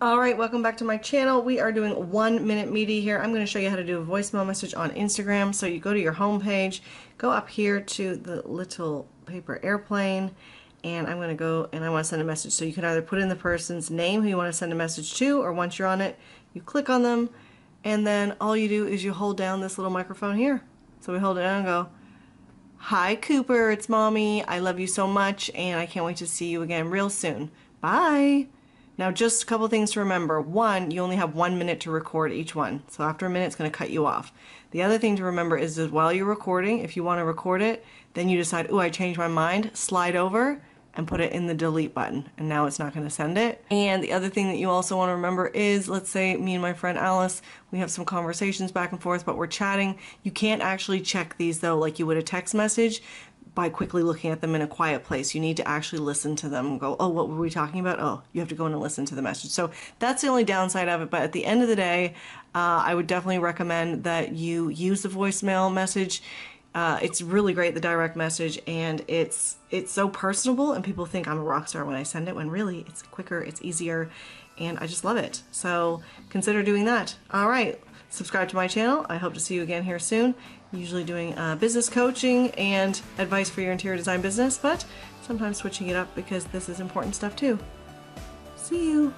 Alright, welcome back to my channel. We are doing 1 minute meaty here. I'm going to show you how to do a voicemail message on Instagram. So you go to your home page, go up here to the little paper airplane, and I'm going to go and I want to send a message. So you can either put in the person's name who you want to send a message to, or once you're on it, you click on them, and then all you do is you hold down this little microphone here. So we hold it down and go, "Hi Cooper, it's Mommy. I love you so much and I can't wait to see you again real soon. Bye." Now just a couple things to remember. One, you only have 1 minute to record each one. So after a minute it's going to cut you off. The other thing to remember is that while you're recording, if you want to record it, then you decide, "Ooh, I changed my mind," slide over and put it in the delete button, and now it's not going to send it. And the other thing that you also want to remember is, let's say me and my friend Alice, we have some conversations back and forth, but we're chatting. You can't actually check these though like you would a text message by quickly looking at them in a quiet place. You need to actually listen to them and go, "Oh, what were we talking about?" Oh, you have to go in and listen to the message. So that's the only downside of it, but at the end of the day, I would definitely recommend that you use the voicemail message. It's really great, the direct message, and it's so personable, and people think I'm a rock star when I send it, when really it's quicker, it's easier, and I just love it. So consider doing that. All right, subscribe to my channel. I hope to see you again here soon. Usually doing business coaching and advice for your interior design business, but sometimes switching it up because this is important stuff too. See you.